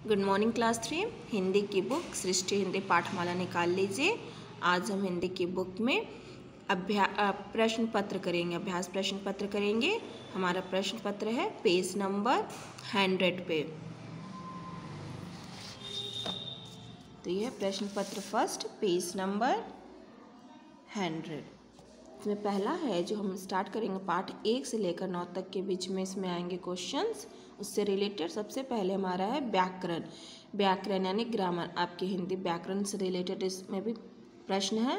Good morning class 3 Hindi की book सृष्टि हिंदी पाठमाला निकाल लीजिए। आज हम हिंदी की बुक में प्रश्न पत्र करेंगे, अभ्यास प्रश्न पत्र करेंगे। हमारा प्रश्न पत्र है पेज नंबर 100 पे। तो यह प्रश्न पत्र फर्स्ट पेज नंबर 100। इसमें पहला है जो हम स्टार्ट करेंगे पाठ 1 से लेकर 9 तक के बीच में इसमें आएंगे क्वेश्चंस। उससे रिलेटेड सबसे पहले हमारा है व्याकरण। व्याकरण यानी ग्रामर, आपके हिंदी व्याकरण से रिलेटेड इसमें भी प्रश्न है,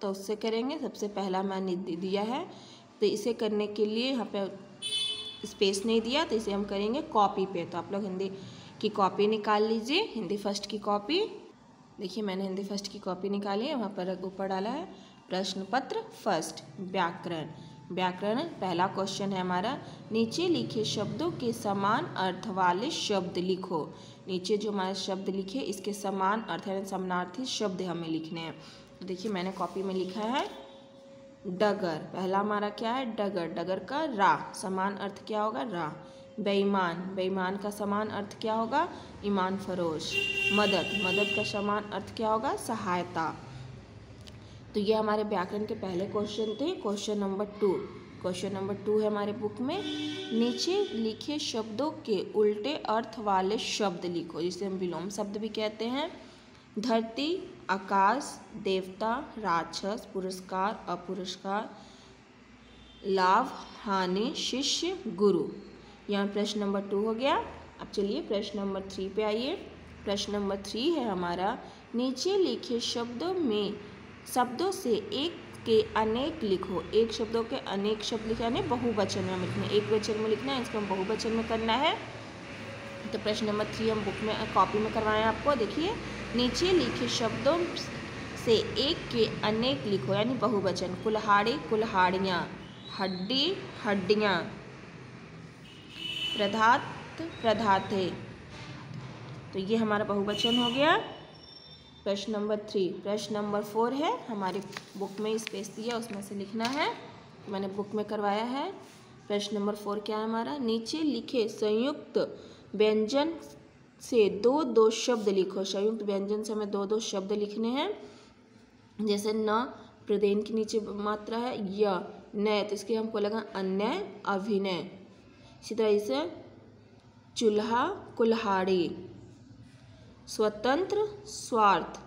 तो उससे करेंगे। सबसे पहला मैंने दिया है, तो इसे करने के लिए यहाँ पे स्पेस नहीं दिया, तो इसे हम करेंगे कॉपी पे। तो आप लोग हिंदी की कॉपी निकाल लीजिए, हिंदी फर्स्ट की कॉपी। देखिए मैंने हिंदी फर्स्ट की कॉपी निकाली है, वहाँ पर ऊपर डाला है प्रश्न पत्र फर्स्ट व्याकरण। व्याकरण पहला क्वेश्चन है हमारा, नीचे लिखे शब्दों के समान अर्थ वाले शब्द लिखो। नीचे जो हमारे शब्द लिखे इसके समान अर्थ यानी समानार्थी शब्द हमें लिखने हैं। तो देखिए मैंने कॉपी में लिखा है डगर। पहला हमारा क्या है डगर, डगर का रा समान अर्थ क्या होगा रा। बेईमान, बेईमान का समान अर्थ क्या होगा ईमान फरोश। मदद, मदद का समान अर्थ क्या होगा सहायता। तो ये हमारे व्याकरण के पहले क्वेश्चन थे। क्वेश्चन नंबर 2, क्वेश्चन नंबर 2 है हमारे बुक में, नीचे लिखे शब्दों के उल्टे अर्थ वाले शब्द लिखो, जिसे हम विलोम शब्द भी कहते हैं। धरती, आकाश, देवता, राक्षस, पुरस्कार, अपुरस्कार, लाभ, हानि, शिष्य, गुरु। यहाँ प्रश्न नंबर 2 हो गया। अब चलिए प्रश्न नंबर 3 पे आइए। प्रश्न नंबर 3 है हमारा, नीचे लिखे शब्दों से एक के अनेक लिखो। एक शब्दों के अनेक शब्द लिखा है, बहुवचन में लिखना है, एक वचन में लिखना है, इसको हम बहुवचन में करना है। तो प्रश्न नंबर 3 हम बुक में कॉपी में करवाएं आपको। देखिए नीचे लिखे शब्दों से एक के अनेक लिखो यानी बहुवचन। कुल्हाड़ी, कुल्हाड़ियाँ, हड्डी, हड्डियाँ, प्रधात, प्रधाते। तो ये हमारा बहुवचन हो गया प्रश्न नंबर 3। प्रश्न नंबर 4 है हमारी बुक में स्पेस दिया, उसमें से लिखना है, मैंने बुक में करवाया है। प्रश्न नंबर 4 क्या है हमारा, नीचे लिखे संयुक्त व्यंजन से दो दो शब्द लिखो। संयुक्त व्यंजन से हमें दो दो शब्द लिखने हैं। जैसे न, प्रदेन के नीचे मात्रा है, य, न, तो इसके हमको लगा अन्य, अभिनय। इसी तरह से चूल्हा, कुल्हाड़ी, स्वतंत्र, स्वार्थ।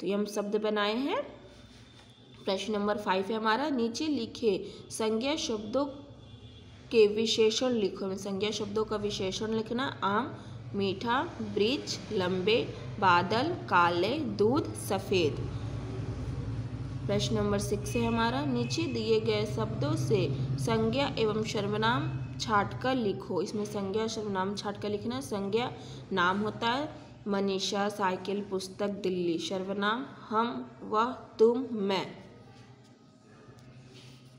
तो ये हम शब्द बनाए हैं। प्रश्न नंबर 5 है हमारा, नीचे लिखे संज्ञा शब्दों के विशेषण लिखो। संज्ञा शब्दों का विशेषण लिखना, आम, मीठा, वृक्ष, लंबे, बादल, काले, दूध, सफेद। प्रश्न नंबर 6 है हमारा, नीचे दिए गए शब्दों से संज्ञा एवं सर्वनाम छांटकर लिखो। इसमें संज्ञा सर्वनाम छांटकर लिखना। संज्ञा नाम होता है मनीषा, साइकिल, पुस्तक, दिल्ली। सर्वनाम हम, वह, तुम, मैं।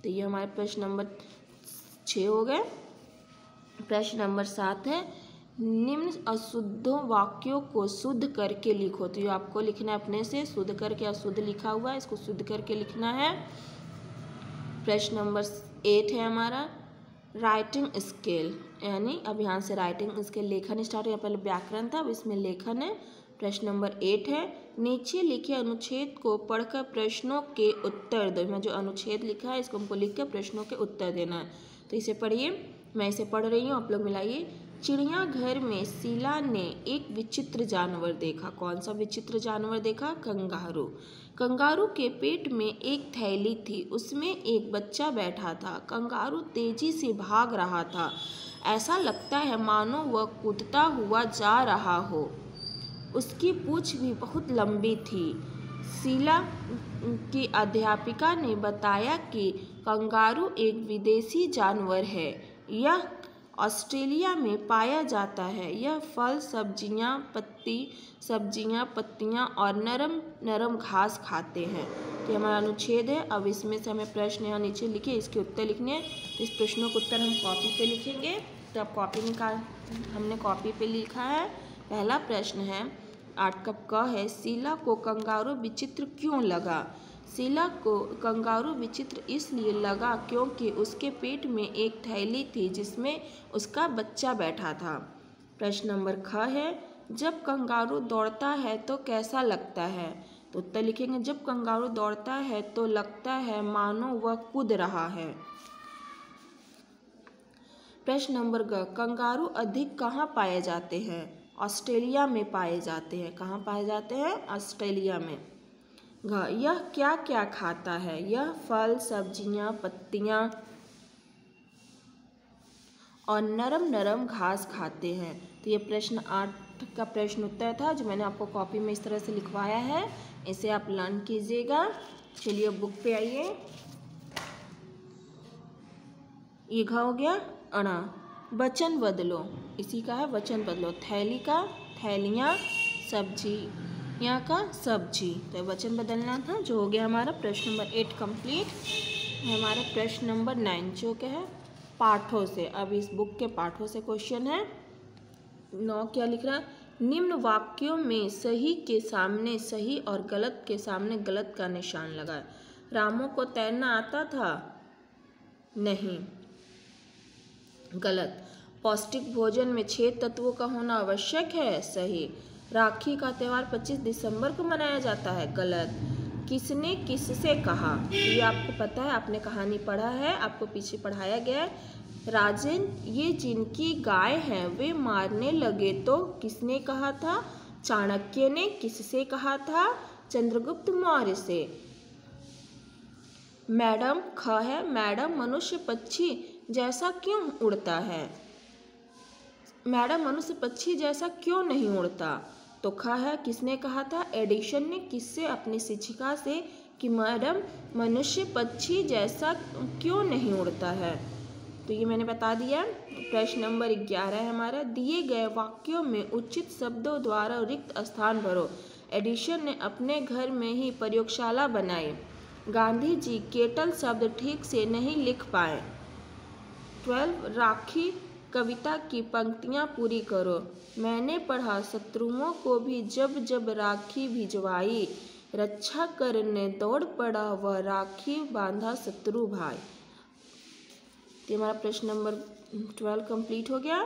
तो ये हमारे प्रश्न नंबर 6 हो गए। प्रश्न नंबर 7 है, निम्न अशुद्ध वाक्यों को शुद्ध करके लिखो। तो ये आपको लिखना है अपने से, शुद्ध करके, अशुद्ध लिखा हुआ है इसको शुद्ध करके लिखना है। प्रश्न नंबर 8 है हमारा, राइटिंग स्केल यानी अब यहाँ से राइटिंग स्केल लेखन स्टार्ट है। पहले व्याकरण था, अब इसमें लेखन है। प्रश्न नंबर 8 है, नीचे लिखे अनुच्छेद को पढ़कर प्रश्नों के उत्तर दो। में जो अनुच्छेद लिखा है इसको हमको लिख कर प्रश्नों के उत्तर देना है। तो इसे पढ़िए, मैं इसे पढ़ रही हूँ, आप लोग मिलाइए। चिड़ियाघर में शीला ने एक विचित्र जानवर देखा। कौन सा विचित्र जानवर देखा? कंगारू। कंगारू के पेट में एक थैली थी, उसमें एक बच्चा बैठा था। कंगारू तेजी से भाग रहा था, ऐसा लगता है मानो वह कूदता हुआ जा रहा हो। उसकी पूंछ भी बहुत लंबी थी। शीला की अध्यापिका ने बताया कि कंगारू एक विदेशी जानवर है, यह ऑस्ट्रेलिया में पाया जाता है। यह फल, सब्जियां, पत्तियां और नरम नरम घास खाते हैं। तो हमारा अनुच्छेद है। अब इसमें से हमें प्रश्न यहाँ नीचे लिखे, इसके उत्तर लिखने हैं। तो इस प्रश्नों के उत्तर हम कॉपी पे लिखेंगे। तो अब कॉपी निकाल, हमने कॉपी पे लिखा है। पहला प्रश्न है 8 का क है, शीला को कंगारू विचित्र क्यों लगा? शीला को कंगारू विचित्र इसलिए लगा क्योंकि उसके पेट में एक थैली थी जिसमें उसका बच्चा बैठा था। प्रश्न नंबर ख है, जब कंगारू दौड़ता है तो कैसा लगता है? तो उत्तर लिखेंगे, जब कंगारू दौड़ता है तो लगता है मानो वह कूद रहा है। प्रश्न नंबर ग, कंगारू अधिक कहाँ पाए जाते हैं? ऑस्ट्रेलिया में पाए जाते हैं। कहाँ पाए जाते हैं? ऑस्ट्रेलिया में। घ, यह क्या क्या खाता है? यह फल, सब्जियां, पत्तियां और नरम नरम घास खाते हैं। तो ये प्रश्न 8 का प्रश्न उत्तर था जो मैंने आपको कॉपी में इस तरह से लिखवाया है। इसे आप लर्न कीजिएगा। चलिए बुक पे आइए। ये घ हो गया अणा। वचन बदलो, इसी का है वचन बदलो। थैली का थैलियाँ, सब्जियाँ का सब्जी। तो वचन बदलना था जो हो गया हमारा प्रश्न नंबर 8 कंप्लीट। हमारा प्रश्न नंबर 9 जो क्या है पाठों से। अब इस बुक के पाठों से क्वेश्चन है। 9 क्या लिख रहा है? निम्न वाक्यों में सही के सामने सही और गलत के सामने गलत का निशान लगाए। रामू को तैरना आता था? नहीं। गलत। पौष्टिक भोजन में 6 तत्वों का होना आवश्यक है? सही। राखी का त्यौहार 25 दिसंबर को मनाया जाता है? गलत। किसने किससे कहा? ये आपको पता है, आपने कहानी पढ़ा है, आपको पीछे पढ़ाया गया है। राजन, ये जिनकी गाय है वे मारने लगे तो किसने कहा था? चाणक्य ने। किससे कहा था? चंद्रगुप्त मौर्य से। मैडम ख है, मैडम मनुष्य पक्षी जैसा क्यों उड़ता है? मैडम मनुष्य पक्षी जैसा क्यों नहीं उड़ता? तो ख है, किसने कहा था? एडिसन ने। किससे? अपनी शिक्षिका से कि मैडम मनुष्य पक्षी जैसा क्यों नहीं उड़ता है। तो ये मैंने बता दिया। प्रश्न नंबर 11 है हमारा, दिए गए वाक्यों में उचित शब्दों द्वारा रिक्त स्थान भरो। एडिसन ने अपने घर में ही प्रयोगशाला बनाई। गांधी जी केटल शब्द ठीक से नहीं लिख पाए। 12 राखी कविता की पंक्तियाँ पूरी करो। मैंने पढ़ा शत्रुओं को भी जब जब राखी भिजवाई, रक्षा करने दौड़ पड़ा वह राखी बांधा शत्रु भाई। तो हमारा प्रश्न नंबर 12 कंप्लीट हो गया।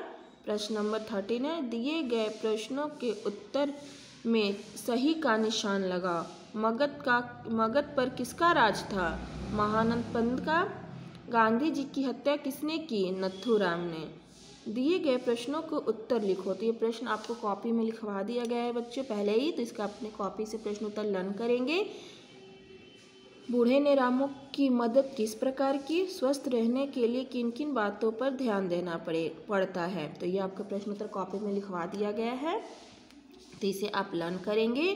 प्रश्न नंबर 13 है, दिए गए प्रश्नों के उत्तर में सही का निशान लगा। मगध पर किसका राज था? महानंद पंत का। गांधी जी की हत्या किसने की? नथुराम ने। दिए गए प्रश्नों को उत्तर लिखो। तो ये प्रश्न आपको कॉपी में लिखवा दिया गया है बच्चों पहले ही, तो इसका अपने कॉपी से प्रश्न उत्तर लर्न करेंगे। बूढ़े ने रामू की मदद किस प्रकार की? स्वस्थ रहने के लिए किन किन बातों पर ध्यान देना पड़ता है? तो ये आपका प्रश्न उत्तर कॉपी में लिखवा दिया गया है, तो इसे आप लर्न करेंगे।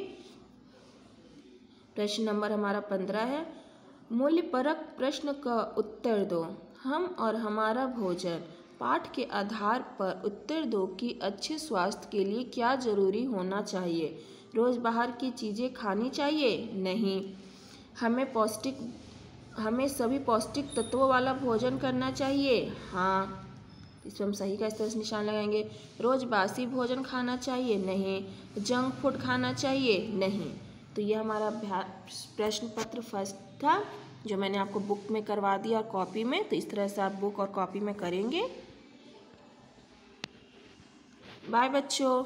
प्रश्न नंबर हमारा 15 है, मूल्यपरक प्रश्न का उत्तर दो। हम और हमारा भोजन। पाठ के आधार पर उत्तर दो कि अच्छे स्वास्थ्य के लिए क्या जरूरी होना चाहिए। रोज बाहर की चीज़ें खानी चाहिए? नहीं। हमें सभी पौष्टिक तत्वों वाला भोजन करना चाहिए? हाँ। इसमें हम सही का इस तरह से निशान लगाएंगे। रोज बासी भोजन खाना चाहिए? नहीं। जंक फूड खाना चाहिए? नहीं। तो ये हमारा प्रश्न पत्र फर्स्ट था जो मैंने आपको बुक में करवा दिया और कॉपी में। तो इस तरह से आप बुक और कॉपी में करेंगे। बाय बच्चों।